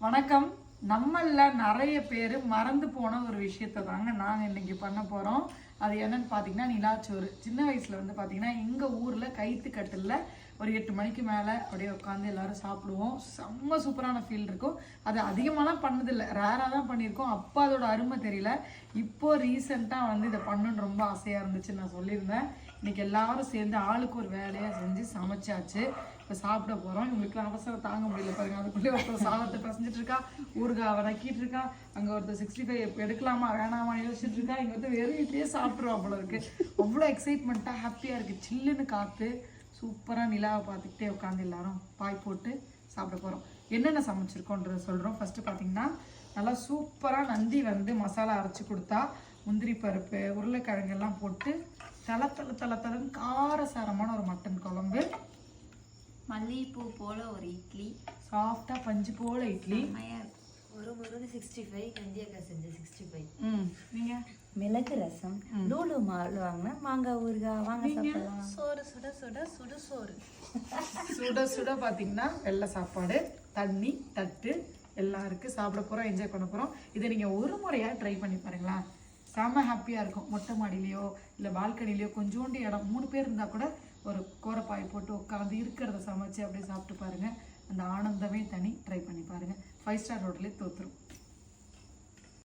வணக்கம். நம்மள நிறைய பேர் மறந்து போன ஒரு விஷயத்தை தாங்க நாங்கள் இன்னைக்கு பண்ண போகிறோம். அது என்னன்னு பார்த்தீங்கன்னா நிலாச்சோறு. சின்ன வயசில் வந்து பார்த்தீங்கன்னா எங்கள் ஊரில் கைத்து கட்டில் ஒரு 8 மணிக்கு மேலே அப்படியே உட்காந்து எல்லாரும் சாப்பிடுவோம். செம்ம சூப்பரான ஃபீல் இருக்கும். அது அதிகமாகலாம் பண்ணதில்லை, ரேராக தான் பண்ணியிருக்கோம். அப்போ அதோட அருமை தெரியல. இப்போது ரீசெண்டாக வந்து இதை பண்ணணுன்னு ரொம்ப ஆசையாக இருந்துச்சு, நான் சொல்லியிருந்தேன். இன்றைக்கி எல்லாரும் சேர்ந்து ஆளுக்கு ஒரு வேலையாக செஞ்சு சமைச்சாச்சு. இப்போ சாப்பிட போகிறோம். இவங்களுக்குலாம் அவசரம் தாங்க முடியல பாருங்க. அதுக்குள்ளே ஒருத்தர் சாதத்தை பசஞ்சிட்டு இருக்கா, ஊறுகாவை நக்கிட்டு இருக்கா, அங்கே ஒருத்தர் 65 எடுக்கலாமா வேணாமா யோசிச்சுட்டு இருக்கா, இங்கே வந்து வெறும் இப்படியே சாப்பிட்ருவோம் போல இருக்கு. அவ்வளோ எக்ஸைட்மெண்ட்டாக ஹாப்பியாக இருக்குது. சில்லுன்னு காற்று, சூப்பராக நிலாவை பார்த்துக்கிட்டே உட்காந்து எல்லாரும் பாய் போட்டு சாப்பிட போகிறோம். என்னென்ன சமைச்சிருக்கோன்றத சொல்கிறோம். ஃபஸ்ட்டு பார்த்தீங்கன்னா நல்லா சூப்பராக நந்தி வந்து மசாலா அரைச்சி கொடுத்தா, முந்திரி பருப்பு உருளைக்கிழங்கெல்லாம் போட்டு தளன்னு காரசாரமான ஒரு மட்டன் குழம்பு, மல்லிகைப்பூ போல ஒரு இட்லி, சாஃப்டா பஞ்சு போல இட்லி, ஒரு 65 கந்தியக்கா செஞ்ச 65. நீங்க மிளகு ரசம், லூலு மால் வாங்கினா மாங்காய் ஊறுகாய் வாங்க சாப்பிடலாம். சோறு சுட சுட சுடு சோறு சுட சுட பார்த்தீங்கன்னா வெள்ளை சாப்பாடு, தண்ணி, தட்டு எல்லாம் இருக்குது. சாப்பிட போகிறோம், என்ஜாய் பண்ண போகிறோம். இதை நீங்கள் ஒரு முறையாக ட்ரை பண்ணி பாருங்களேன். செம்ம ஹாப்பியாக இருக்கும். மொட்டை மாடியிலையோ இல்லை பால்கனிலையோ கொஞ்சோண்டு இடம், 3 பேர் இருந்தால் கூட ஒரு கோரப்பாய் போட்டு உட்காந்து இருக்கிறத சமைச்சு அப்படியே சாப்பிட்டு பாருங்கள். அந்த ஆனந்தமே தனி. ட்ரை பண்ணி பாருங்கள். 5 ஸ்டார் ஹோட்டலே தோற்றுரும்.